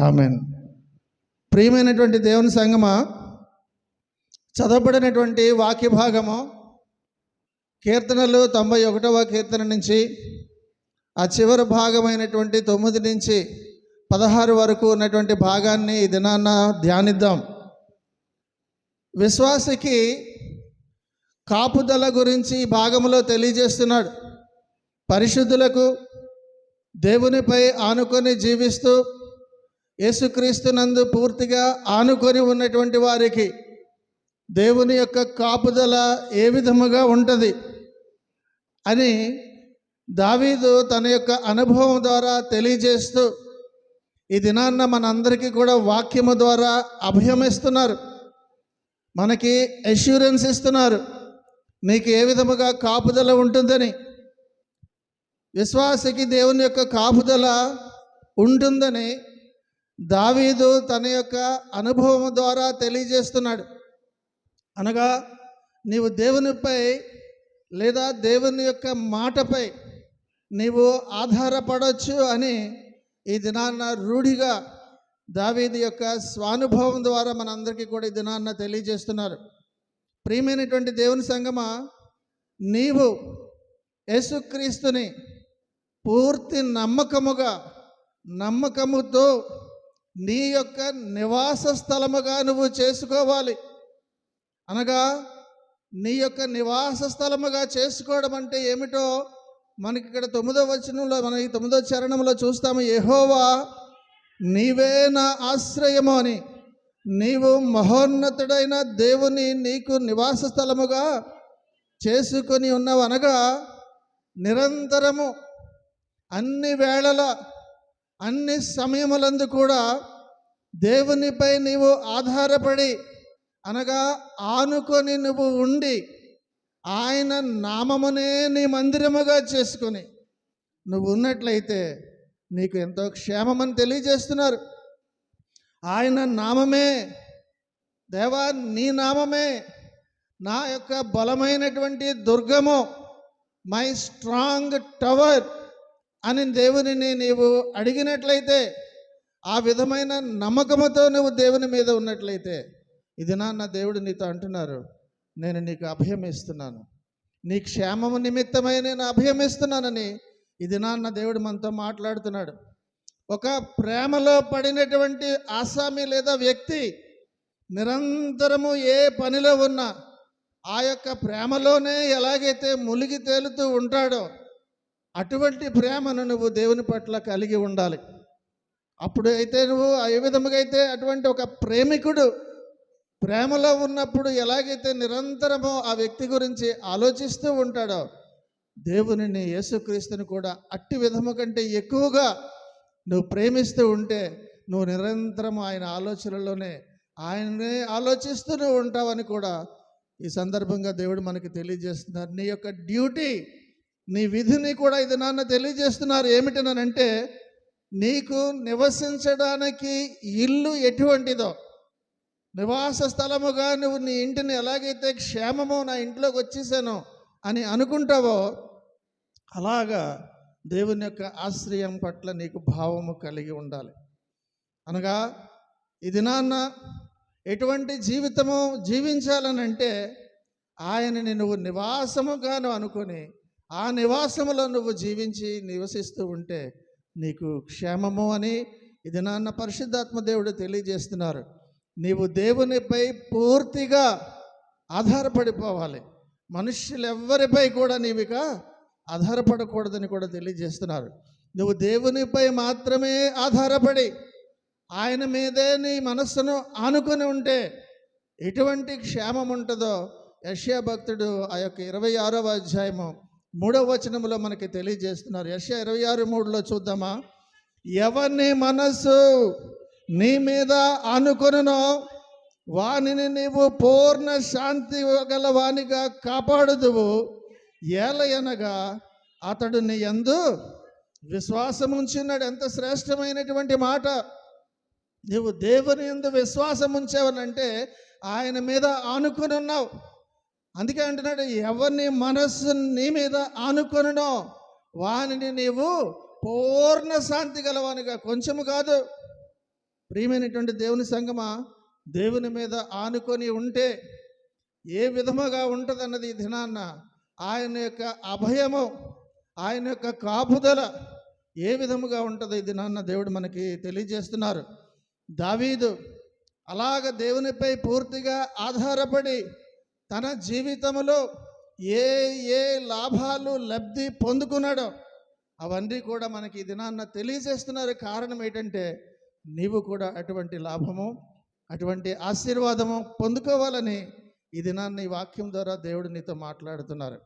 Amen. ప్రియమైనటువంటి దేవుని సంగమా, చదవబడినటువంటి వాక్య భాగము కీర్తనలు 91వ కీర్తన నుంచి ఆ చివరి భాగమైనటువంటి 9 నుంచి 16 వరకు ఉన్నటువంటి భాగాన్ని ఈ దినాన్న ధ్యానిద్దాం. విశ్వాసికి కాపుదల గురించి ఈ భాగంలో తెలియజేస్తున్నాడు. పరిశుద్ధులకు, దేవునిపై ఆనుకొని జీవిస్తూ యేసుక్రీస్తునందు పూర్తిగా ఆనుకొని ఉన్నటువంటి వారికి దేవుని యొక్క కాపుదల ఏ విధముగా ఉంటుంది అని దావీదు తన యొక్క అనుభవం ద్వారా తెలియజేస్తూ ఈ దినాన్న మనందరికీ కూడా వాక్యము ద్వారా అభయమిస్తున్నారు, మనకి అష్యూరెన్స్ ఇస్తున్నారు, నీకు ఏ విధముగా కాపుదల ఉంటుందని. విశ్వాసికి దేవుని యొక్క కాపుదల ఉంటుందని దావీదు తన యొక్క అనుభవం ద్వారా తెలియజేస్తున్నాడు. అనగా నీవు దేవునిపై లేదా దేవుని యొక్క మాటపై నీవు ఆధారపడవచ్చు అని ఈ దినాన్న రూఢిగా దావీదు యొక్క స్వానుభవం ద్వారా మనందరికీ కూడా ఈ దినాన్న తెలియజేస్తున్నారు. ప్రియమైనటువంటి దేవుని సంగమా, నీవు యేసుక్రీస్తుని పూర్తి నమ్మకముతో నీ యొక్క నివాస స్థలముగా నువ్వు చేసుకోవాలి. అనగా నీ యొక్క నివాస స్థలముగా చేసుకోవడం అంటే ఏమిటో మనకి ఇక్కడ 9వ వచనంలో, మన ఈ 9వ చరణంలో చూస్తాము. యెహోవా నీవే నా ఆశ్రయము అని, నీవు మహోన్నతుడైన దేవుని నీకు నివాస స్థలముగా చేసుకొని ఉన్నావు. అనగా నిరంతరము అన్ని వేళల అన్ని సమయములందు కూడా దేవునిపై నీవు ఆధారపడి, అనగా ఆనుకొని నువ్వు ఉండి ఆయన నామమునే నీ మందిరముగా చేసుకొని నువ్వు ఉన్నట్లయితే నీకు ఎంతో క్షేమమని తెలియజేస్తున్నారు. ఆయన నామమే, దేవా నీ నామమే నా యొక్క బలమైనటువంటి దుర్గము, మై స్ట్రాంగ్ టవర్ అని దేవునిని నీవు అడిగినట్లయితే, ఆ విధమైన నమ్మకముతో నువ్వు దేవుని మీద ఉన్నట్లయితే, ఇది నా దేవుడు నీతో అంటున్నారు, నేను నీకు అభయం ఇస్తున్నాను, నీ క్షేమము నిమిత్తమై నేను అభయం ఇస్తున్నానని ఇది నా దేవుడు మనతో మాట్లాడుతున్నాడు. ఒక ప్రేమలో పడినటువంటి ఆసామి లేదా వ్యక్తి నిరంతరము ఏ పనిలో ఉన్నా ఆ యొక్క ప్రేమలోనే ఎలాగైతే మునిగి తేలుతూ ఉంటాడో అటువంటి ప్రేమను నువ్వు దేవుని పట్ల కలిగి ఉండాలి. అప్పుడు అయితే నువ్వు ఏ విధముగా అయితే అటువంటి ఒక ప్రేమికుడు ప్రేమలో ఉన్నప్పుడు ఎలాగైతే నిరంతరము ఆ వ్యక్తి గురించి ఆలోచిస్తూ ఉంటాడో, దేవునిని యేసుక్రీస్తుని కూడా అట్టి విధము కంటే ఎక్కువగా నువ్వు ప్రేమిస్తూ ఉంటే నువ్వు నిరంతరం ఆయన ఆలోచనలోనే ఆయనే ఆలోచిస్తూ నువ్వు ఉంటావని కూడా ఈ సందర్భంగా దేవుడు మనకి తెలియజేస్తున్నారు. నీ యొక్క డ్యూటీ, నీ విధిని కూడా ఇది తెలియజేస్తున్నారు. ఏమిటనంటే, నీకు నివసించడానికి ఇల్లు ఎటువంటిదో, నివాస స్థలముగా నువ్వు నీ ఇంటిని ఎలాగైతే క్షేమమో నా ఇంట్లోకి వచ్చేసానో అని అనుకుంటావో, అలాగా దేవుని యొక్క ఆశ్రయం పట్ల నీకు భావము కలిగి ఉండాలి. అనగా ఇది ఎటువంటి జీవితము జీవించాలనంటే ఆయనని నువ్వు నివాసముగాను అనుకొని ఆ నివాసములో నువ్వు జీవించి నివసిస్తూ ఉంటే నీకు క్షేమము అని ఇది పరిశుద్ధాత్మ దేవుడు తెలియజేస్తున్నారు. నీవు దేవునిపై పూర్తిగా ఆధారపడిపోవాలి. మనుష్యులెవ్వరిపై కూడా నీవిక ఆధారపడకూడదని కూడా తెలియజేస్తున్నారు. నువ్వు దేవునిపై మాత్రమే ఆధారపడి ఆయన మీదే నీ మనస్సును ఆనుకొని ఉంటే ఎటువంటి క్షేమం ఉంటుందో యెషయా భక్తుడు ఆ యొక్క 26వ అధ్యాయము 3వ వచనంలో మనకి తెలియజేస్తున్నారు. యెషయా 26:3లో చూద్దామా. ఎవరిని మనస్సు నీ మీద ఆనుకొనునో వానిని నీవు పూర్ణ శాంతి గల వానిగా కాపాడుదువు, ఏలయనగా అతడు నీ యందు విశ్వాసం ఉంచున్నాడు. ఎంత శ్రేష్టమైనటువంటి మాట. నువ్వు దేవుని యందు విశ్వాసం ఉంచావనంటే ఆయన మీద ఆనుకొని ఉన్నావు. అందుకే అంటున్నాడు, ఎవరిని మనస్సు నీ మీద ఆనుకొనునో వానిని నీవు పూర్ణ శాంతి గలవానిగా, కొంచెము కాదు, ప్రియమైనటువంటి దేవుని సంగమా, దేవుని మీద ఆనుకొని ఉంటే ఏ విధముగా ఉంటుందన్నది ఈ దినాన్న ఆయన యొక్క అభయము, ఆయన యొక్క కాపుదల ఏ విధముగా ఉంటుందో ఈ దినాన్న దేవుడు మనకి తెలియజేస్తున్నారు. దావీదు అలాగ దేవునిపై పూర్తిగా ఆధారపడి తన జీవితంలో ఏ ఏ లాభాలు లబ్ధి పొందుకున్నాడో అవన్నీ కూడా మనకి ఈ దినాన్న తెలియజేస్తున్నారు. కారణం ఏంటంటే నీవు కూడా అటువంటి లాభము, అటువంటి ఆశీర్వాదము పొందుకోవాలని ఈ దినాన్ని ఈ వాక్యం ద్వారా దేవుడు నీతో మాట్లాడుతున్నారు.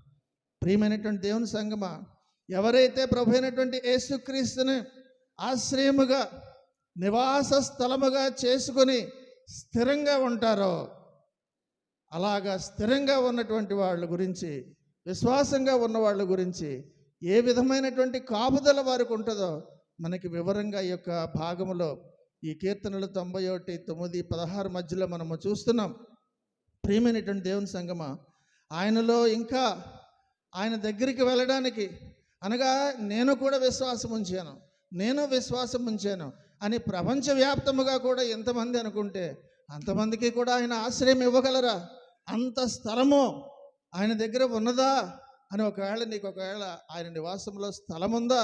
ప్రియమైనటువంటి దేవుని సంగమా, ఎవరైతే ప్రభు అయినటువంటి యేసుక్రీస్తుని ఆశ్రయముగా నివాస స్థలముగా చేసుకొని స్థిరంగా ఉంటారో, అలాగా స్థిరంగా ఉన్నటువంటి వాళ్ళ గురించి, విశ్వాసంగా ఉన్న వాళ్ళ గురించి ఏ విధమైనటువంటి కాపుదల వారికి ఉంటుందో మనకి వివరంగా ఈ యొక్క భాగములో ఈ కీర్తనలు 91, 9, 16 మధ్యలో మనము చూస్తున్నాం. ప్రియమైనటువంటి దేవుని సంగమా, ఆయనలో ఇంకా ఆయన దగ్గరికి వెళ్ళడానికి, అనగా నేను కూడా విశ్వాసం ఉంచాను అని ప్రపంచవ్యాప్తముగా కూడా ఎంతమంది అనుకుంటే అంతమందికి కూడా ఆయన ఆశ్రయం ఇవ్వగలరా? అంత స్థలము ఆయన దగ్గర ఉన్నదా అని ఒకవేళ ఆయన నివాసంలో స్థలం ఉందా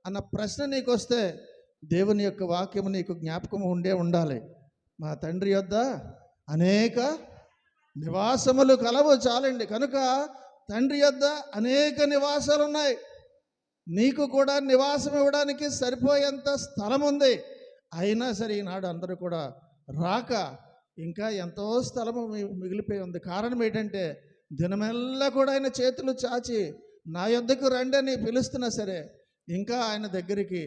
అన్న ప్రశ్న నీకు వస్తే దేవుని యొక్క వాక్యము నీకు జ్ఞాపకము ఉండాలి. మా తండ్రి యొద్ద అనేక నివాసములు కలవు చాలండి. కనుక తండ్రి యొద్ద అనేక నివాసాలు ఉన్నాయి. నీకు కూడా నివాసం ఇవ్వడానికి సరిపోయేంత స్థలం ఉంది. అయినా సరే ఈనాడు అందరూ కూడా రాక ఇంకా ఎంతో స్థలము మిగిలిపోయి ఉంది. కారణం ఏంటంటే దినమెల్లా కూడా ఆయన చేతులు చాచి నా యొద్దకు రండి అని పిలుస్తున్నా సరే ఇంకా ఆయన దగ్గరికి,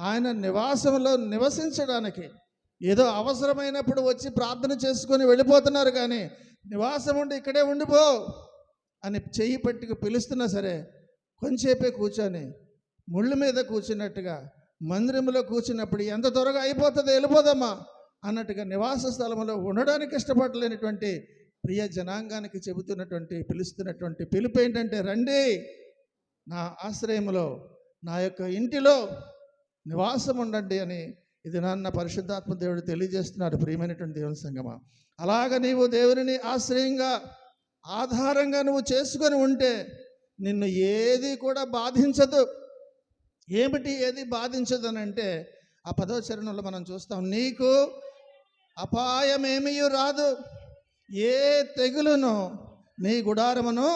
ఆయన నివాసంలో నివసించడానికి ఏదో అవసరమైనప్పుడు వచ్చి ప్రార్థన చేసుకొని వెళ్ళిపోతున్నారు. కానీ నివాసం ఉండి ఇక్కడే ఉండిపో అని చెయ్యి పట్టుకు పిలుస్తున్నా సరే కొంచెంసేపే కూర్చొని ముళ్ళ మీద కూర్చున్నట్టుగా మందిరంలో కూర్చున్నప్పుడు ఎంత త్వరగా అయిపోతుందో వెళ్ళిపోదమ్మా అన్నట్టుగా నివాస స్థలంలో ఉండడానికి ఇష్టపడలేనటువంటి ప్రియ జనాంగానికి పిలుస్తున్నటువంటి పిలుపు ఏంటంటే, రండి నా ఆశ్రయంలో, నా యొక్క ఇంటిలో నివాసం ఉండండి అని ఇది నాన్న పరిశుద్ధాత్మ దేవుడు తెలియజేస్తున్నారు. ప్రియమైనటువంటి దేవుని సంగమా, అలాగ నీవు దేవుని ఆశ్రయంగా ఆధారంగా నువ్వు చేసుకొని ఉంటే నిన్ను ఏది కూడా బాధించదు. ఏది బాధించదు అని అంటే ఆ 10వ చరణంలో మనం చూస్తాం, నీకు అపాయమేమీ రాదు, ఏ తెగులును నీ గుడారమును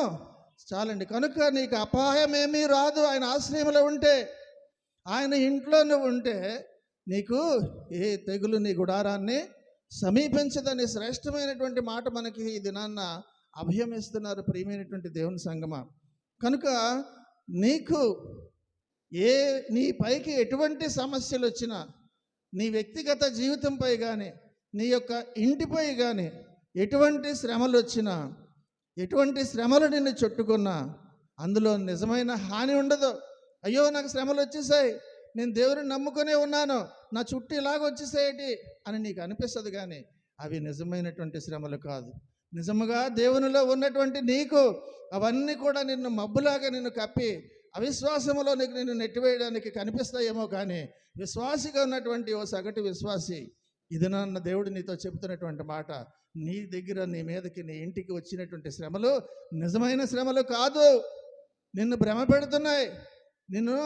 చాలండి. కనుక నీకు అపాయమేమీ రాదు. ఆయన ఆశ్రయంలో ఉంటే, ఆయన ఇంట్లో నువ్వు ఉంటే నీకు ఏ తెగులు నీ గుడారాన్ని సమీపించదని శ్రేష్టమైనటువంటి మాట మనకి ఈ దినాన్న అభయమిస్తున్నారు. ప్రియమైనటువంటి దేవుని సంగమా, కనుక నీకు నీ పైకి ఎటువంటి సమస్యలు వచ్చినా, నీ వ్యక్తిగత జీవితంపై కానీ, నీ యొక్క ఇంటిపై కానీ ఎటువంటి శ్రమలు వచ్చినా, ఎటువంటి శ్రమలు నిన్ను చుట్టుకున్నా అందులో నిజమైన హాని ఉండదు. అయ్యో నాకు శ్రమలు వచ్చేసాయి, నేను దేవుడిని నమ్ముకునే ఉన్నాను, నా చుట్టూ ఇలాగ వచ్చేసాయేటి అని నీకు అనిపిస్తుంది. కానీ అవి నిజమైనటువంటి శ్రమలు కాదు. నిజముగా దేవునిలో ఉన్నటువంటి నీకు అవన్నీ కూడా నిన్ను మబ్బులాగా నిన్ను కప్పి అవిశ్వాసములో నిన్ను నెట్టివేయడానికి కనిపిస్తాయేమో. కానీ విశ్వాసిగా ఉన్నటువంటి ఓ సగటు విశ్వాసి, ఇది నాన్న దేవుడు నీతో చెబుతున్నటువంటి మాట, నీ దగ్గర, నీ మీదకి, నీ ఇంటికి వచ్చినటువంటి శ్రమలు నిజమైన శ్రమలు కాదు, నిన్ను భ్రమ పెడుతున్నాయి, నిన్ను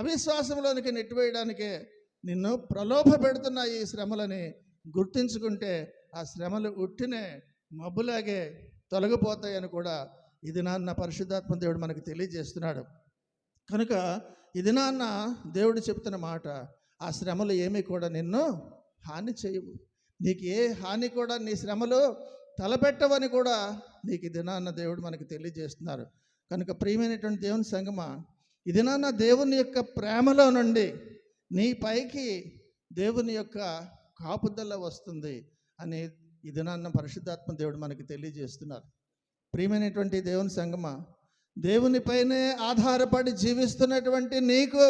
అవిశ్వాసంలోనికి నెట్టివేయడానికే నిన్ను ప్రలోభ పెడుతున్నాయి ఈ శ్రమలని గుర్తించుకుంటే ఆ శ్రమలు ఉట్టినే మబ్బులాగే తొలగిపోతాయని కూడా ఇది నాన్న పరిశుద్ధాత్మ దేవుడు మనకు తెలియజేస్తున్నాడు. కనుక ఇది నాన్న దేవుడు చెప్తున్న మాట, ఆ శ్రమలు ఏమీ కూడా నిన్ను హాని చేయవు. నీకు ఏ హాని కూడా నీ శ్రమలు తలపెట్టవని కూడా నీకు ఇది నాన్న దేవుడు మనకు తెలియజేస్తున్నారు. కనుక ప్రియమైనటువంటి దేవుని సంగమా, ఇది నాన్న దేవుని యొక్క ప్రేమలో నుండి నీ పైకి దేవుని యొక్క కాపుదల వస్తుంది అని ఇది నాన్న పరిశుద్ధాత్మ దేవుడు మనకి తెలియజేస్తున్నారు. ప్రియమైనటువంటి దేవుని సంగమా, దేవునిపైనే ఆధారపడి జీవిస్తున్నటువంటి నీకు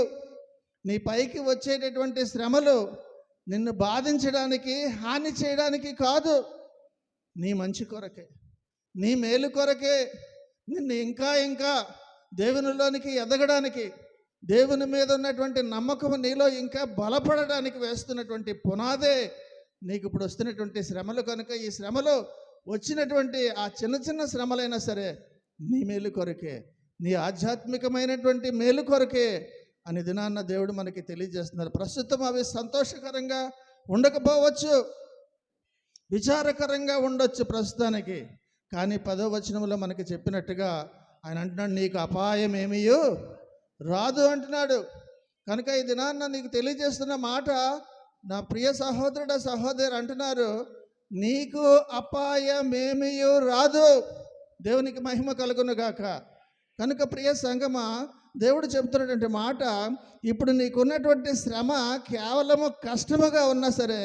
నీ పైకి వచ్చేటటువంటి శ్రమలు నిన్ను బాధించడానికి, హాని చేయడానికి కాదు, నీ మంచి కొరకే, నీ మేలు కొరకే, నిన్ను ఇంకా ఇంకా దేవునిలోనికి ఎదగడానికి, దేవుని మీద ఉన్నటువంటి నమ్మకం నీలో ఇంకా బలపడడానికి వేస్తున్నటువంటి పునాదే నీకు ఇప్పుడు వస్తున్నటువంటి శ్రమలు కనుక ఈ శ్రమలో వచ్చినటువంటి ఆ చిన్న చిన్న శ్రమలైనా సరే నీ మేలు కొరకే, నీ ఆధ్యాత్మికమైనటువంటి మేలు కొరకే అని దినాన్న దేవుడు మనకి తెలియజేస్తున్నారు. ప్రస్తుతం అవి సంతోషకరంగా ఉండకపోవచ్చు, విచారకరంగా ఉండొచ్చు ప్రస్తుతానికి, కానీ 10వ వచనంలో మనకి చెప్పినట్టుగా ఆయన అంటున్నాడు, నీకు అపాయం ఏమీయూ రాదు అంటున్నాడు. కనుక ఈ దినాన్న నీకు తెలియజేస్తున్న మాట, నా ప్రియ సహోదరుడు సహోదరు అంటున్నారు, నీకు అపాయమేమీయూ రాదు. దేవునికి మహిమ కలుగును గాక. కనుక ప్రియ సంగమా, దేవుడు చెబుతున్నటువంటి మాట, ఇప్పుడు నీకున్నటువంటి శ్రమ కేవలము కష్టముగా ఉన్నా సరే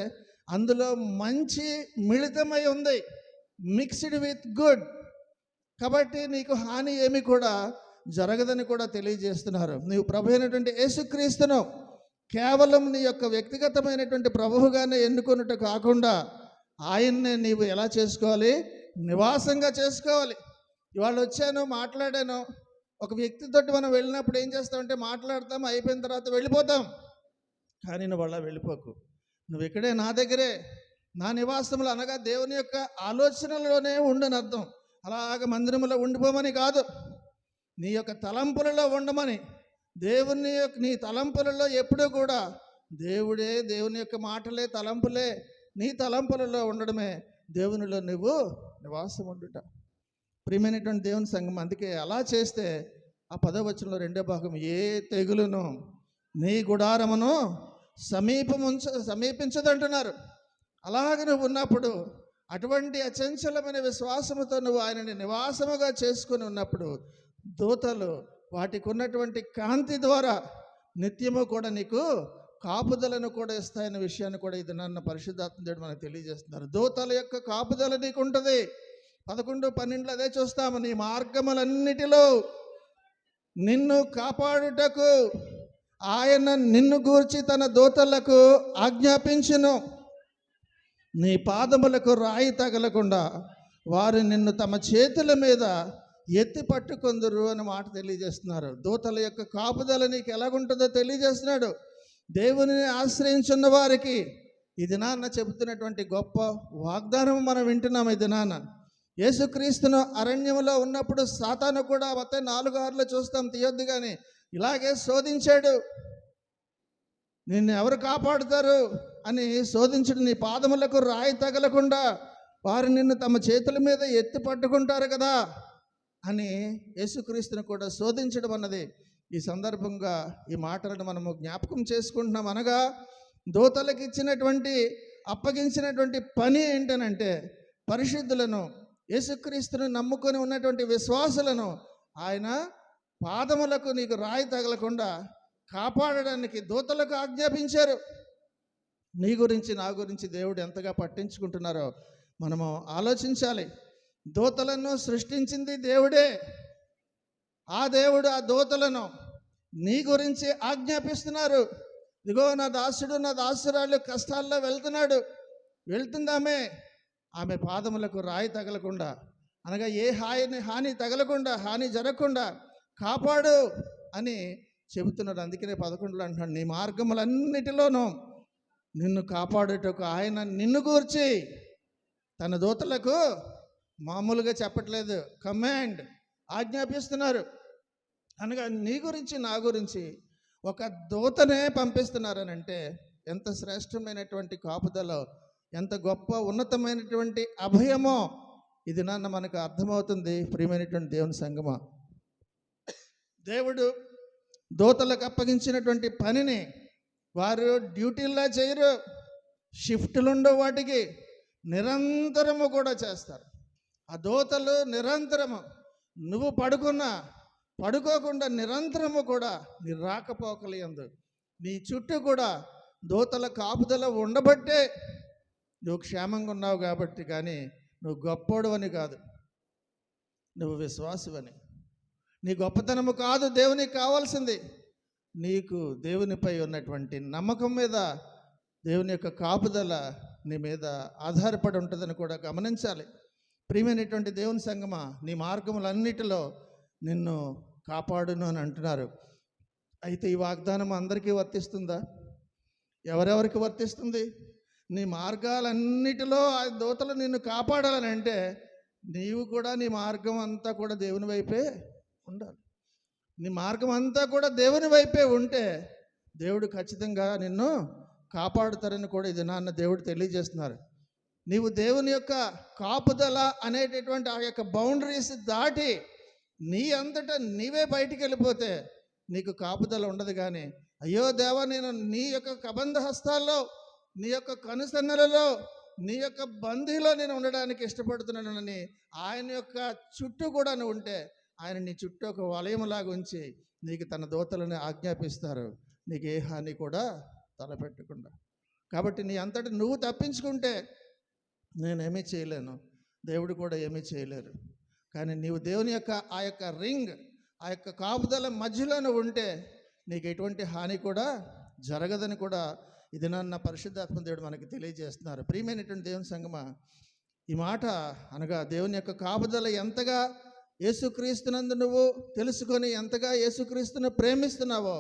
అందులో మంచి మిళితమై ఉంది, మిక్స్డ్ విత్ గుడ్. కాబట్టి నీకు హాని ఏమి కూడా జరగదని కూడా తెలియజేస్తున్నారు. నీవు ప్రభు అయినటువంటి యేసుక్రీస్తును కేవలం నీ యొక్క వ్యక్తిగతమైనటువంటి ప్రభువుగానే ఎన్నుకొనుట కాకుండా ఆయన్నే నీవు ఎలా చేసుకోవాలి? నివాసంగా చేసుకోవాలి. ఇవాళ వచ్చాను, మాట్లాడాను, ఒక వ్యక్తితో మనం వెళ్ళినప్పుడు ఏం చేస్తామంటే మాట్లాడతాం, అయిపోయిన తర్వాత వెళ్ళిపోతాం. కానీ నువ్వు అలా వెళ్ళిపోకు. నువ్వు ఇక్కడే నా దగ్గరే, నా నివాసంలో, అనగా దేవుని యొక్క ఆలోచనలోనే ఉండని అర్థం. అలాగ మందిరంలో ఉండిపోమని కాదు, నీ యొక్క తలంపులలో ఉండమని. దేవుని యొక్క నీ తలంపులలో ఎప్పుడూ కూడా దేవుడే, దేవుని యొక్క మాటలే, తలంపులే నీ తలంపులలో ఉండడమే దేవునిలో నువ్వు నివాసం ఉండుట. ప్రియమైనటువంటి దేవుని సంఘం, అందుకే అలా చేస్తే ఆ 10వ వచనంలో 2వ భాగం, ఏ తెగులును నీ గుడారమును సమీపించదంటున్నారు. అలాగ నువ్వు ఉన్నప్పుడు, అటువంటి అచంచలమైన విశ్వాసముతో నువ్వు ఆయనని నివాసముగా చేసుకుని ఉన్నప్పుడు, దూతలు వాటికి ఉన్నటువంటి కాంతి ద్వారా నిత్యము కూడా నీకు కాపుదలను కూడా ఇస్తాయన్న విషయాన్ని కూడా ఇది నన్ను పరిశుద్ధాత్మ దేవుడు మనకు తెలియజేస్తున్నారు. దూతల యొక్క కాపుదల నీకు ఉంటుంది. 11, 12 అదే చూస్తాము. నీ మార్గములన్నిటిలో నిన్ను కాపాడుటకు ఆయన నిన్ను గూర్చి తన దూతలకు ఆజ్ఞాపించును. నీ పాదములకు రాయి తగలకుండా వారు నిన్ను తమ చేతుల మీద ఎత్తి పట్టుకొందురు అని మాట తెలియజేస్తున్నారు. దూతల యొక్క కాపుదల నీకు ఎలాగుంటుందో తెలియజేస్తున్నాడు. దేవుని ఆశ్రయించున్న వారికి ఈ దినాన్న చెబుతున్నటువంటి గొప్ప వాగ్దానం మనం వింటున్నాం. ఈ దినాన్న యేసుక్రీస్తును అరణ్యంలో ఉన్నప్పుడు సాతాను కూడా మొత్తం 4 చూస్తాం, తీయొద్దు కానీ ఇలాగే శోధించాడు. నిన్ను ఎవరు కాపాడుతారు అని శోధించడు. నీ పాదములకు రాయి తగలకుండా వారు నిన్ను తమ చేతుల మీద ఎత్తి పట్టుకుంటారు కదా అని యేసుక్రీస్తును కూడా శోధించడం అన్నది ఈ సందర్భంగా ఈ మాటలను మనము జ్ఞాపకం చేసుకుంటున్నాం. అనగా దూతలకు ఇచ్చినటువంటి అప్పగించినటువంటి పని ఏంటనంటే, పరిశుద్ధులను, యేసుక్రీస్తును నమ్ముకొని ఉన్నటువంటి విశ్వాసులను ఆయన పాదములకు నీకు రాయి తగలకుండా కాపాడడానికి దూతలకు ఆజ్ఞాపించారు. నీ గురించి, నా గురించి దేవుడు ఎంతగా పట్టించుకుంటున్నారో మనము ఆలోచించాలి. దూతలను సృష్టించింది దేవుడే. ఆ దేవుడు ఆ దూతలను నీ గురించి ఆజ్ఞాపిస్తున్నారు. ఇదిగో నా దాసుడు, నా దాసురాళ్ళు కష్టాల్లో వెళ్తుందామే, ఆమె పాదములకు రాయి తగలకుండా, అనగా ఏ హాని తగలకుండా, హాని జరగకుండా కాపాడు అని చెబుతున్నాడు. అందుకనే 11లో అంటున్నాడు, నీ మార్గములన్నిటిలోనూ నిన్ను కాపాడుటకు ఆయన నిన్ను గూర్చి తన దూతలకు, మామూలుగా చెప్పట్లేదు, కమాండ్, ఆజ్ఞాపిస్తున్నారు. అనగా నీ గురించి, నా గురించి ఒక దూతనే పంపిస్తున్నారనంటే ఎంత శ్రేష్టమైనటువంటి కాపుదలో, ఎంత గొప్ప ఉన్నతమైనటువంటి అభయమో ఇది నాన్న మనకు అర్థమవుతుంది. ప్రియమైనటువంటి దేవుని సంగమా, దేవుడు దూతలకు అప్పగించినటువంటి పనిని వారు డ్యూటీల్లా చేయరు, షిఫ్టులుండవు, వాటికి నిరంతరము కూడా చేస్తారు. ఆ దూతలు నిరంతరము, నువ్వు పడుకోకుండా నిరంతరము కూడా నీ రాకపోకలు యందు నీ చుట్టూ కూడా దూతల కాపుదల ఉండబట్టే నువ్వు క్షేమంగా ఉన్నావు కాబట్టి. కానీ నువ్వు గొప్పోడు అని కాదు, నువ్వు విశ్వాసువని. నీ గొప్పతనము కాదు దేవునికి కావాల్సింది, నీకు దేవునిపై ఉన్నటువంటి నమ్మకం మీద దేవుని యొక్క కాపుదల నీ మీద ఆధారపడి ఉంటుందని కూడా గమనించాలి. ప్రియమైనటువంటి దేవుని సంగమా, నీ మార్గములన్నిటిలో నిన్ను కాపాడును అని అంటున్నారు. అయితే ఈ వాగ్దానం అందరికీ వర్తిస్తుందా? ఎవరెవరికి వర్తిస్తుంది? నీ మార్గాలన్నిటిలో ఆ దూతలు నిన్ను కాపాడాలని అంటే నీవు కూడా నీ మార్గం అంతా కూడా దేవుని వైపే ఉండాలి. నీ మార్గం అంతా కూడా దేవుని వైపే ఉంటే దేవుడు ఖచ్చితంగా నిన్ను కాపాడుతారని కూడా ఇది నాన్న దేవుడు తెలియజేస్తున్నారు. నీవు దేవుని యొక్క కాపుదల అనేటటువంటి ఆ యొక్క బౌండరీస్ దాటి నీ అంతటా నీవే బయటికి వెళ్ళిపోతే నీకు కాపుదల ఉండదు. కానీ అయ్యో దేవా, నేను నీ యొక్క కబంధ హస్తాల్లో, నీ యొక్క కనుసన్నలలో, నీ యొక్క బందీలో నేను ఉండడానికి ఇష్టపడుతున్నానని ఆయన యొక్క చుట్టూ కూడా నువ్వు ఉంటే ఆయన నీ చుట్టూ ఒక వలయంలాగా ఉంచి నీకు తన దూతలను ఆజ్ఞాపిస్తారు, నీకు ఏ హాని కూడా తలపెట్టకుండా. కాబట్టి నీ అంతటా నువ్వు తప్పించుకుంటే నేనేమీ చేయలేను, దేవుడు కూడా ఏమీ చేయలేరు. కానీ నీవు దేవుని యొక్క ఆ యొక్క రింగ్, ఆ యొక్క కాపుదల మధ్యలో నువ్వు ఉంటే నీకు ఎటువంటి హాని కూడా జరగదని కూడా ఇది నన్న పరిశుద్ధాత్మ దేవుడు మనకి తెలియజేస్తున్నారు. ప్రియమైనటువంటి దేవుని సంగమా, ఈ మాట అనగా దేవుని యొక్క కాపుదల ఎంతగా యేసుక్రీస్తునందు నువ్వు తెలుసుకొని ఎంతగా యేసుక్రీస్తును ప్రేమిస్తున్నావో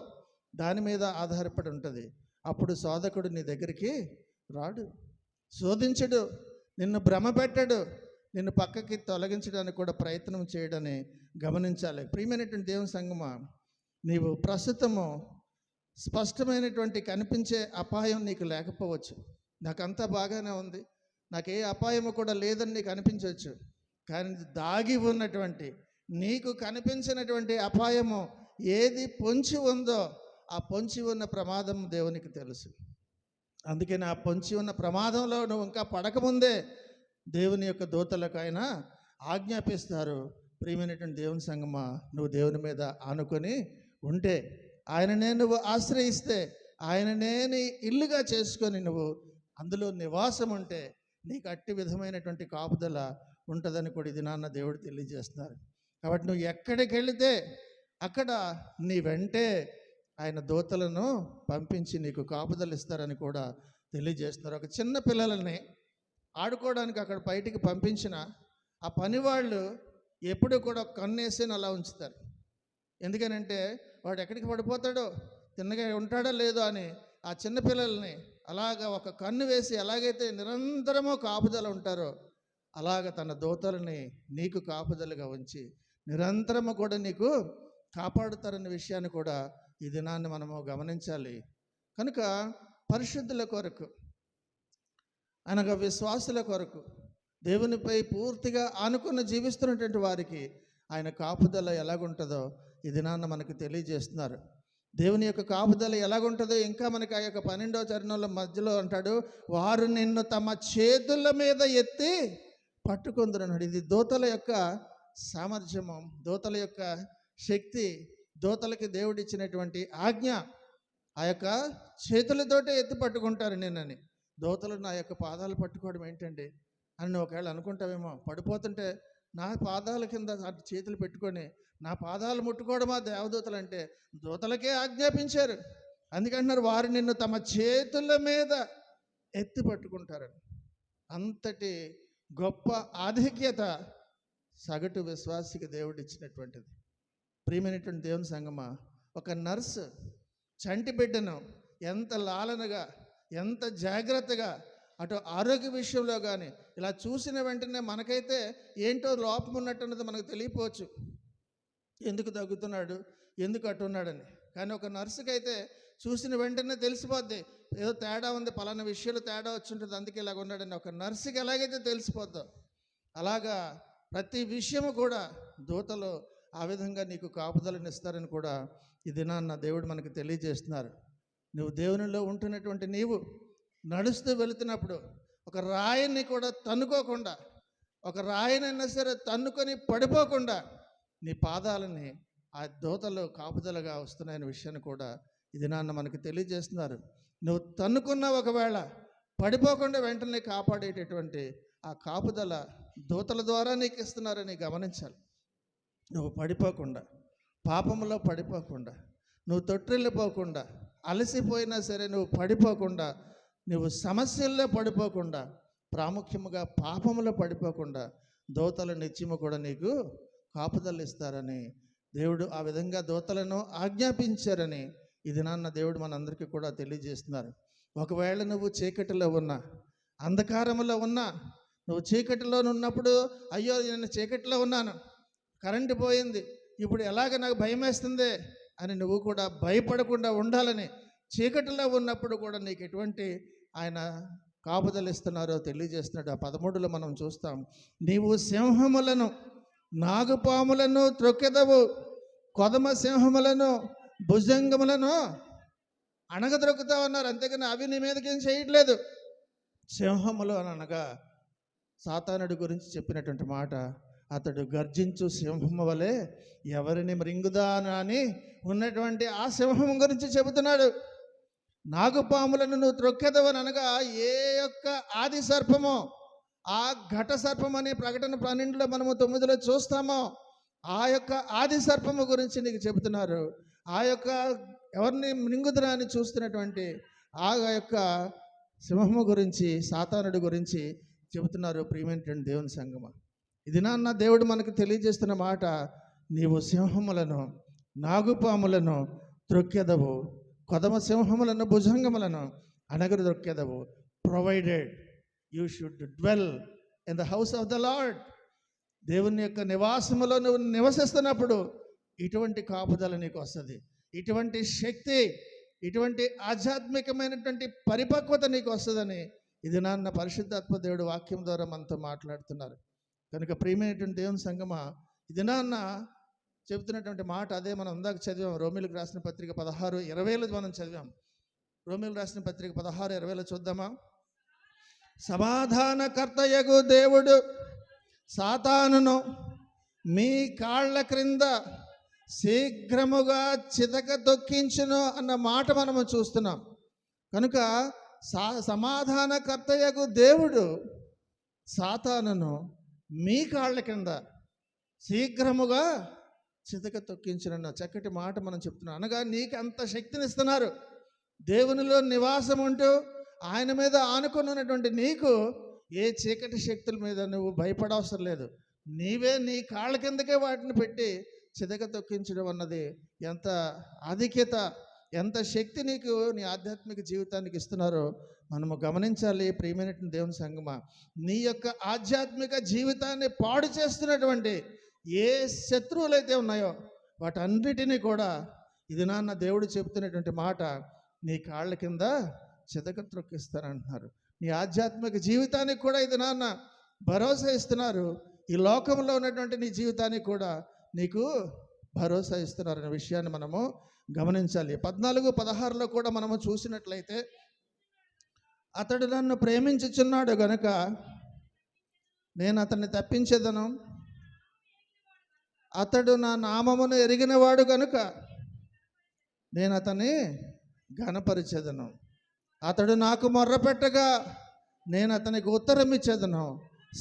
దాని మీద ఆధారపడి ఉంటుంది. అప్పుడు శోధకుడు నీ దగ్గరికి రాడు, శోధించడు, నిన్ను భ్రమ పెట్టడు, నిన్ను పక్కకి తొలగించడానికి కూడా ప్రయత్నం చేయడని గమనించాలి. ప్రియమైనటువంటి దేవుని సంగమా, నీవు ప్రస్తుతము స్పష్టమైనటువంటి కనిపించే అపాయం నీకు లేకపోవచ్చు. నాకంతా బాగానే ఉంది, నాకు ఏ అపాయము కూడా లేదని నీకు అనిపించవచ్చు. కానీ దాగి ఉన్నటువంటి నీకు కనిపించినటువంటి అపాయము ఏది పొంచి ఉందో ఆ పొంచి ఉన్న ప్రమాదం దేవునికి తెలుసు. అందుకని ఆ పొంచి ఉన్న ప్రమాదంలో నువ్వు ఇంకా పడకముందే దేవుని యొక్క దూతలకు ఆయన ఆజ్ఞాపిస్తారు. ప్రియమైనటువంటి దేవుని సంగమా, నువ్వు దేవుని మీద ఆనుకొని ఉంటే, ఆయననే నువ్వు ఆశ్రయిస్తే, ఆయననే నీ ఇల్లుగా చేసుకొని నువ్వు అందులో నివాసం ఉంటే నీకు అట్టి విధమైనటువంటి కాపుదల ఉంటుందని కూడా ఇది నాన్న దేవుడు తెలియజేస్తున్నారు. కాబట్టి నువ్వు ఎక్కడికి వెళితే అక్కడ నీ వెంటే ఆయన దూతలను పంపించి నీకు కాపుదలు ఇస్తారని కూడా తెలియజేస్తున్నారు. ఒక చిన్న పిల్లలని ఆడుకోవడానికి అక్కడ బయటికి పంపించిన ఆ పనివాళ్ళు ఎప్పుడు కూడా కన్నేసి అలా ఉంచుతారు. ఎందుకనంటే వాడు ఎక్కడికి పడిపోతాడో, తిన్నగా ఉంటాడో లేదో అని ఆ చిన్నపిల్లల్ని అలాగ ఒక కన్ను వేసి ఎలాగైతే నిరంతరమో కాపుదల ఉంటారో అలాగ తన దూతలని నీకు కాపుదలుగా ఉంచి నిరంతరము కూడా నీకు కాపాడుతారన్న విషయాన్ని కూడా ఈ దినాన్ని మనము గమనించాలి. కనుక పరిశుద్ధుల కొరకు అనగా విశ్వాసుల కొరకు దేవునిపై పూర్తిగా ఆనుకుని జీవిస్తున్నటువంటి వారికి ఆయన కాపుదల ఎలాగుంటుందో ఈ దినాన్న మనకు తెలియజేస్తున్నారు. దేవుని యొక్క కాపుదల ఎలాగుంటుందో ఇంకా మనకి ఆ యొక్క 12వ చరణంలో మధ్యలో అంటాడు, వారు నిన్ను తమ చేతుల మీద ఎత్తి పట్టుకుందరన్నాడు. ఇది దూతల యొక్క సామర్థ్యము, దూతల యొక్క శక్తి, దూతలకి దేవుడిచ్చినటువంటి ఆజ్ఞ. ఆ యొక్క చేతులతోటే ఎత్తి పట్టుకుంటారు నిన్నని. దూతలు నా యొక్క పాదాలు పట్టుకోవడం ఏంటండి అని నువ్వు ఒకవేళ అనుకుంటావేమో. పడిపోతుంటే నా పాదాల కింద చేతులు పెట్టుకొని నా పాదాలు ముట్టుకోవడమా దేవదూతలు అంటే? దూతలకే ఆజ్ఞాపించారు. అందుకంటున్నారు వారు నిన్ను తమ చేతుల మీద ఎత్తి పట్టుకుంటారని. అంతటి గొప్ప ఆధిక్యత సగటు విశ్వాసికి దేవుడు ఇచ్చినటువంటిది. ప్రియమైనటువంటి దేవుని సంగమా, ఒక నర్సు చంటి బిడ్డను ఎంత లాలనగా, ఎంత జాగ్రత్తగా, అటు ఆరోగ్య విషయంలో కానీ ఇలా చూసిన వెంటనే మనకైతే ఏంటో లోపం ఉన్నట్టున్నది మనకు తెలియపోవచ్చు, ఎందుకు తగ్గుతున్నాడు, ఎందుకు అట్టున్నాడని. కానీ ఒక నర్సుకి అయితే చూసిన వెంటనే తెలిసిపోద్ది, ఏదో తేడా ఉంది, పలానా విషయంలో తేడా వచ్చి ఉంటుంది, అందుకే ఇలాగ ఉన్నాడని. ఒక నర్సుకి ఎలాగైతే తెలిసిపోద్దో అలాగా ప్రతి విషయము కూడా దూతలు ఆ విధంగా నీకు కాపుదలను ఇస్తారని కూడా ఈ దినాన్న దేవుడు మనకు తెలియజేస్తున్నారు. నువ్వు దేవునిలో ఉంటున్నటువంటి నీవు నడుస్తూ వెళుతున్నప్పుడు ఒక రాయిని కూడా తన్నుకోకుండా, ఒక రాయినైనా సరే తన్నుకొని పడిపోకుండా నీ పాదాలని ఆ దూతలు కాపుదలగా వస్తున్నాయనే విషయాన్ని కూడా ఇది నాన్న మనకు తెలియజేస్తున్నారు. నువ్వు తన్నుకున్న ఒకవేళ పడిపోకుండా వెంటనే కాపాడేటటువంటి ఆ కాపుదల దూతల ద్వారా నీకు ఇస్తున్నారని గమనించాలి. నువ్వు పడిపోకుండా, పాపంలో పడిపోకుండా, నువ్వు తొట్టిల్లిపోకుండా, అలసిపోయినా సరే నువ్వు పడిపోకుండా, నువ్వు సమస్యల్లో పడిపోకుండా, ప్రాముఖ్యముగా పాపంలో పడిపోకుండా దూతల నిత్యము కూడా నీకు కాపుదలు ఇస్తారని దేవుడు ఆ విధంగా దూతలను ఆజ్ఞాపించారని ఇది నాన్న దేవుడు మనందరికీ కూడా తెలియజేస్తున్నారు. ఒకవేళ నువ్వు చీకటిలో ఉన్నా, అంధకారంలో ఉన్నా, నువ్వు చీకటిలో ఉన్నప్పుడు అయ్యో నేను చీకటిలో ఉన్నాను, కరెంటు పోయింది, ఇప్పుడు ఎలాగ నాకు భయం వేస్తుంది అని నువ్వు కూడా భయపడకుండా ఉండాలని, చీకటిలో ఉన్నప్పుడు కూడా నీకు ఎటువంటి ఆయన కాపుదలు ఇస్తున్నారో తెలియజేస్తున్నాడు. ఆ 13లో మనం చూస్తాం, నీవు సింహములను నాగుపాములను త్రొక్కెదవు, కొదమ సింహములను భుజంగములను అణగద్రొక్కుతావు అన్నారు. అంతేగాని అవి నీ మీదకి ఏం చేయట్లేదు. సింహములు అని అనగా సాతానుడి గురించి చెప్పినటువంటి మాట, అతడు గర్జించు సింహము వలె ఎవరిని మృంగుదాను అని ఉన్నటువంటి ఆ సింహం గురించి చెబుతున్నాడు. నాగుపాములను నువ్వు త్రొక్కెదవని అనగా ఏ యొక్క ఆది సర్పమో, ఆ ఘట సర్పం అని ప్రకటన 12లో మనము 9లో చూస్తామో, ఆ యొక్క ఆది సర్పము గురించి నీకు చెబుతున్నారు. ఆ యొక్క ఎవరిని మృంగుదురా అని చూస్తున్నటువంటి ఆ యొక్క సింహము గురించి, సాతానుడి గురించి చెబుతున్నారు. ప్రియమైనటువంటి దేవుని సంగమ, ఇది నాన్న దేవుడు మనకు తెలియజేస్తున్న మాట, నీవు సింహములను నాగుపాములను త్రొక్కెదవు, కొదమ సింహములను భుజంగములను అణగరు త్రొక్కెదవు, provided you should dwell in the house of the Lord. దేవుని యొక్క నివాసములో నువ్వు నివసిస్తున్నప్పుడు ఇటువంటి కాపుదల నీకు వస్తుంది, ఇటువంటి శక్తి, ఇటువంటి ఆధ్యాత్మికమైనటువంటి పరిపక్వత నీకు వస్తుందని ఇది నాన్న పరిశుద్ధాత్మ దేవుడు వాక్యం ద్వారా మనతో మాట్లాడుతున్నారు. కనుక ప్రియమైనటువంటి దేవుని సంగమ, ఇది నాన్న చెబుతున్నటువంటి మాట అదే మనం ఇందాక చదివాం. రోమిలకు రాసిన పత్రిక 16:20 మనం చదివాం. రోమిలకు రాసిన పత్రిక 16:20 చూద్దామా? సమాధానకర్తయగు దేవుడు సాతానును మీ కాళ్ళ క్రింద శీఘ్రముగా చితక తొక్కించును అన్న మాట మనము చూస్తున్నాం. కనుక సమాధానకర్తయగు దేవుడు సాతానును మీ కాళ్ళ కింద శీఘ్రముగా చితక తొక్కించునన్న చక్కటి మాట మనం చెప్తున్నాం. అనగా నీకు అంత శక్తిని ఇస్తున్నారు. దేవునిలో నివాసం ఉంటూ ఆయన మీద ఆనుకొని ఉన్నటువంటి నీకు ఏ చీకటి శక్తుల మీద నువ్వు భయపడవసరం లేదు. నీవే నీ కాళ్ళ కిందకే వాటిని పెట్టి చితక తొక్కించడం అన్నది ఎంత ఆధిక్యత, ఎంత శక్తి నీకు నీ ఆధ్యాత్మిక జీవితానికి ఇస్తున్నారో మనము గమనించాలి. ప్రియమైనటువంటి దేవుని సంగమా, నీ యొక్క ఆధ్యాత్మిక జీవితాన్ని పాడు చేస్తున్నటువంటి ఏ శత్రువులు అయితే ఉన్నాయో వాటన్నిటినీ కూడా ఇది నాన్న దేవుడు చెబుతున్నటువంటి మాట, నీ కాళ్ళ కింద చితక త్రొక్కిస్తానంటున్నారు. నీ ఆధ్యాత్మిక జీవితానికి కూడా ఇది నాన్న భరోసా ఇస్తున్నారు. ఈ లోకంలో ఉన్నటువంటి నీ జీవితానికి కూడా నీకు భరోసా ఇస్తున్నారు అనే విషయాన్ని మనము గమనించాలి. 14-16లో కూడా మనము చూసినట్లయితే, అతడు నన్ను ప్రేమించుచున్నాడు గనుక నేను అతన్ని తప్పించేదను, అతడు నా నామమును ఎరిగినవాడు కనుక నేను అతన్ని ఘనపరిచెదను, అతడు నాకు మొర్రపెట్టగా నేను అతనికి ఉత్తరం ఇచ్చేదను,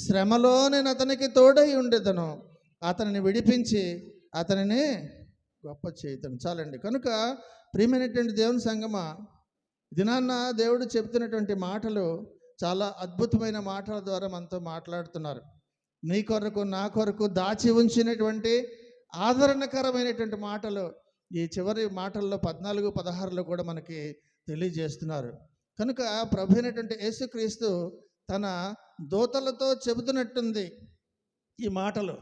శ్రమలో నేను అతనికి తోడై ఉండేదను, అతనిని విడిపించి అతనిని గొప్ప చేయదను. చాలండి. కనుక ప్రియమైనటువంటి దేవుని సంగమా, దినాన్న దేవుడు చెబుతున్నటువంటి మాటలు చాలా అద్భుతమైన మాటల ద్వారా మనతో మాట్లాడుతున్నారు. నీ కొరకు నా కొరకు దాచి ఉంచినటువంటి ఆదరణకరమైనటువంటి మాటలు ఈ చివరి మాటల్లో 14-16లో కూడా మనకి తెలియజేస్తున్నారు. కనుక ప్రభు అయినటువంటి యేసుక్రీస్తు తన దూతలతో చెబుతున్నట్టుంది ఈ మాటలు.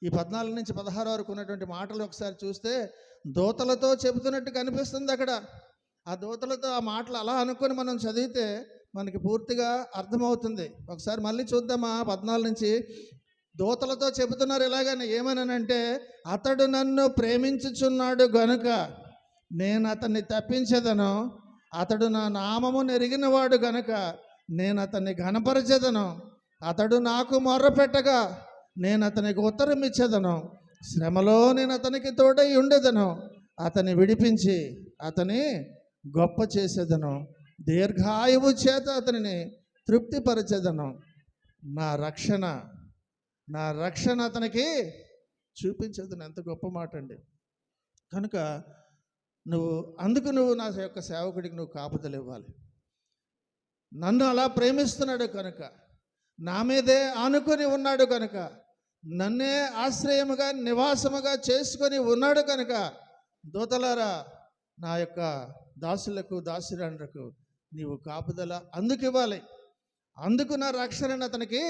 ఈ 14-16 వరకు ఉన్నటువంటి మాటలు ఒకసారి చూస్తే దూతలతో చెబుతున్నట్టు కనిపిస్తుంది అక్కడ. ఆ దూతలతో ఆ మాటలు అలా అనుకొని మనం చదివితే మనకి పూర్తిగా అర్థమవుతుంది. ఒకసారి మళ్ళీ చూద్దామా? 14 నుంచి దూతలతో చెబుతున్నారు ఇలాగని, ఏమనంటే, అతడు నన్ను ప్రేమించుచున్నాడు గనుక నేను అతన్ని తప్పించేదను, అతడు నా నామమును ఎరిగినవాడు గనుక నేను అతన్ని ఘనపరచెదను, అతడు నాకు మొర్రపెట్టగా నేను అతనికి ఉత్తరం ఇచ్చేదను, శ్రమలో నేను అతనికి తోడై ఉండేదను, అతన్ని విడిపించి అతని గొప్ప చేసేదను, దీర్ఘాయువు చేత అతనిని తృప్తిపరచెదను, నా రక్షణ అతనికి చూపించేదను. ఎంత గొప్ప మాట అండి. కనుక నువ్వు నా యొక్క సేవకుడికి నువ్వు కాపుదలు ఇవ్వాలి. నన్ను అలా ప్రేమిస్తున్నాడు కనుక, నా మీదే ఆనుకొని ఉన్నాడు కనుక, నన్నే ఆశ్రయముగా నివాసముగా చేసుకొని ఉన్నాడు కనుక, దూతలారా నా యొక్క దాసులకు దాసురాండ్రకు నీవు కాపుదల అందుకు ఇవ్వాలి. అందుకు నా రక్షణను అతనికి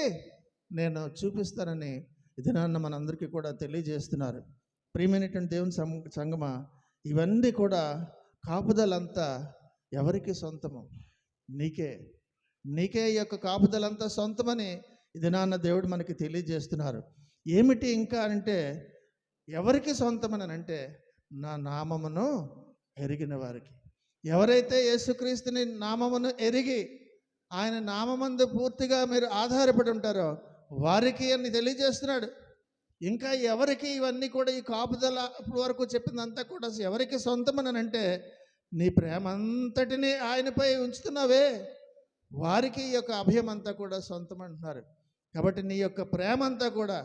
నేను చూపిస్తానని ఇది నాన్న మనందరికీ కూడా తెలియజేస్తున్నారు. ప్రియమైనటువంటి దేవుని సంగమా, ఇవన్నీ కూడా కాపుదలంతా ఎవరికి సొంతము? నీకే. నీకే ఈ యొక్క కాపుదలంతా సొంతమని ఇది నాన్న దేవుడు మనకి తెలియజేస్తున్నారు. ఏమిటి ఇంకా అంటే, ఎవరికి సొంతమని అంటే, నా నామమును ఎరిగిన వారికి. ఎవరైతే యేసుక్రీస్తుని నామమును ఎరిగి ఆయన నామమందు పూర్తిగా మీరు ఆధారపడి ఉంటారో వారికి అని తెలియజేస్తున్నాడు. ఇంకా ఎవరికి ఇవన్నీ కూడా ఈ కాపుదల ఇప్పుడు వరకు చెప్పిందంతా కూడా ఎవరికి సొంతమని అంటే, నీ ప్రేమ అంతటినీ ఆయనపై ఉంచుతున్నావే వారికి ఈ యొక్క అభయం అంతా కూడా సొంతం అంటున్నారు. కాబట్టి నీ యొక్క ప్రేమ అంతా కూడా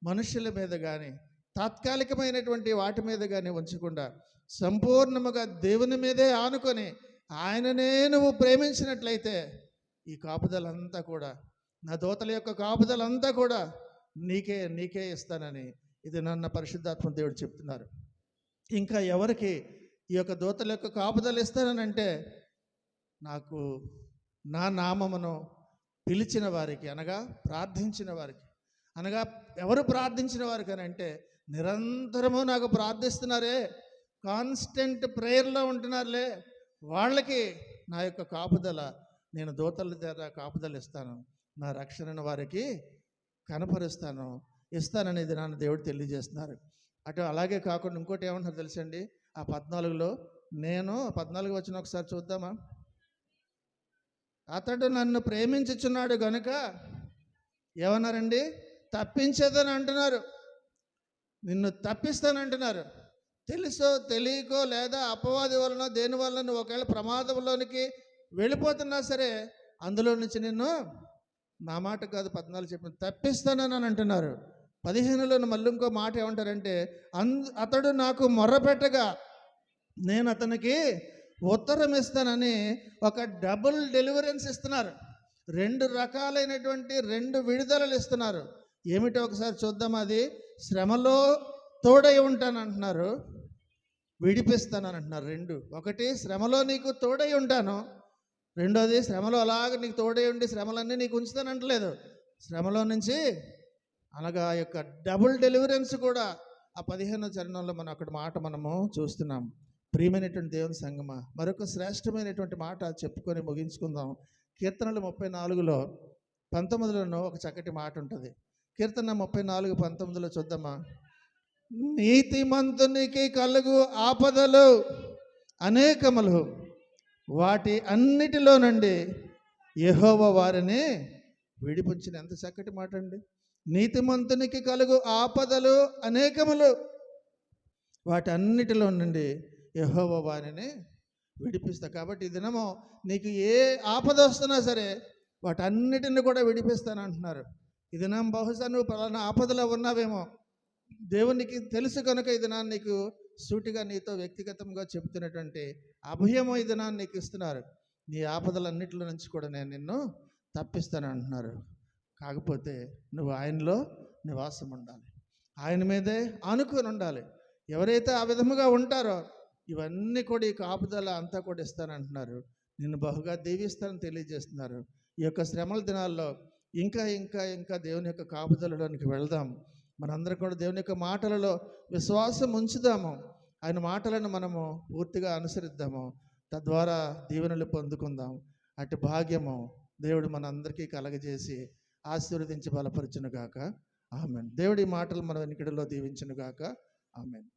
మనుషుల మీద కానీ తాత్కాలికమైనటువంటి వాటి మీద కానీ ఉంచకుండా సంపూర్ణముగా దేవుని మీదే ఆనుకొని ఆయననే నువ్వు ప్రేమించినట్లయితే ఈ కాపుదలంతా కూడా, నా దూతల యొక్క కాపుదలంతా కూడా నీకే ఇస్తానని ఇది నన్ను పరిశుద్ధాత్మ దేవుడు చెప్తున్నారు. ఇంకా ఎవరికి ఈ యొక్క దూతల యొక్క కాపుదలు ఇస్తానంటే, నాకు నా నామమును పిలిచిన వారికి, అనగా ప్రార్థించిన వారికి, అనగా ఎవరు ప్రార్థించిన వారికి అని అంటే, నిరంతరము నాకు ప్రార్థిస్తున్నారే, కాన్స్టెంట్ ప్రేయర్లో ఉంటున్నారులే, వాళ్ళకి నా యొక్క కాపుదల, నేను దూతల ద్వారా కాపుదలు ఇస్తాను, నా రక్షణను వారికి కనపరుస్తాను, ఇస్తాననేది నన్ను దేవుడు తెలియజేస్తున్నారు. అలాగే కాకుండా ఇంకోటి ఏమంటారు తెలుసండి, ఆ 14లో, నేను 14 వచ్చిన ఒకసారి చూద్దామా. అతడు నన్ను ప్రేమించుచున్నాడు గనుక ఏమన్నారండి, తప్పించేదని అంటున్నారు, నిన్ను తప్పిస్తానంటున్నారు. తెలుసో తెలియకో లేదా అపవాది వలన దేని వలన నువ్వు ఒకవేళ ప్రమాదంలోనికి వెళ్ళిపోతున్నా సరే అందులో నుంచి నిన్ను, నా మాట కాదు 14 చెప్పిన, తప్పిస్తానని అంటున్నారు. 15లో మళ్ళీ ఇంకో మాట ఏమంటారంటే, అతడు నాకు మొర్రపెట్టగా నేను అతనికి ఉత్తరం ఇస్తానని ఒక డబుల్ డెలివరెన్స్ ఇస్తున్నారు. 2 రకాలైనటువంటి 2 విడుదలలు ఇస్తున్నారు. ఏమిటో ఒకసారి చూద్దాం. అది శ్రమలో తోడై ఉంటాను అంటున్నారు, విడిపిస్తానని అంటున్నారు. 2, ఒకటి శ్రమలో నీకు తోడై ఉంటాను, రెండోది శ్రమలో అలాగ నీకు తోడై ఉండి శ్రమలన్నీ నీకు ఉంచుతానంటలేదు, శ్రమలో నుంచి అనగా ఆ యొక్క డబుల్ డెలివరెన్స్ కూడా ఆ 15వ చరణంలో మనం అక్కడ మాట మనము చూస్తున్నాం. ప్రియమైనటువంటి దేవుని సంగమా, మరొక శ్రేష్టమైనటువంటి మాట చెప్పుకొని ముగించుకుందాం. కీర్తనలు 34లో 19లోనూ ఒక చక్కటి మాట ఉంటుంది. కీర్తన 34:19 చూద్దామా. నీతిమంతునికి కలుగు ఆపదలు అనేకములు, వాటి అన్నిటిలో నుండి యెహోవా వారిని విడిపించిన. ఎంత చక్కటి మాట అండి. నీతిమంతునికి కలుగు ఆపదలు అనేకములు, వాటి అన్నిటిలో నుండి యెహోవా వారిని విడిపిస్తా. కాబట్టి ఈ దినము నీకు ఏ ఆపద వస్తున్నా సరే వాటన్నిటిని కూడా విడిపిస్తాను అంటున్నారు. ఈ దినం బహుశా నువ్వు పలానా ఆపదలో ఉన్నావేమో, దేవునికి తెలుసు కనుక ఈ దినాన్ని నీకు సూటిగా నీతో వ్యక్తిగతంగా చెబుతున్నటువంటి అభయము ఈ దినాన్ని నీకు ఇస్తున్నారు. నీ ఆపదలన్నిటిలో నుంచి కూడా నేను నిన్ను తప్పిస్తాను అంటున్నారు. కాకపోతే నువ్వు ఆయనలో నివాసం ఉండాలి, ఆయన మీదే ఆనుకొని ఉండాలి. ఎవరైతే ఆ విధముగా ఉంటారో ఇవన్నీ కూడా ఈ కాపుదల అంతా కూడా ఇస్తానంటున్నారు. నిన్ను బహుగా దీవిస్తానని తెలియజేస్తున్నారు. ఈ యొక్క శ్రమల దినాల్లో ఇంకా ఇంకా ఇంకా దేవుని యొక్క కాపుదలలోనికి వెళ్దాం. మనందరం కూడా దేవుని యొక్క మాటలలో విశ్వాసం ఉంచుదాము, ఆయన మాటలను మనము పూర్తిగా అనుసరిద్దాము, తద్వారా దీవెనలు పొందుకుందాం. అటు భాగ్యము దేవుడు మనందరికీ కలగజేసి ఆశీర్వదించి బలపరచును గాక. ఆమెన్. దేవుడి మాటలు మన వెనుకడిలో దీవించును గాక. ఆమెన్.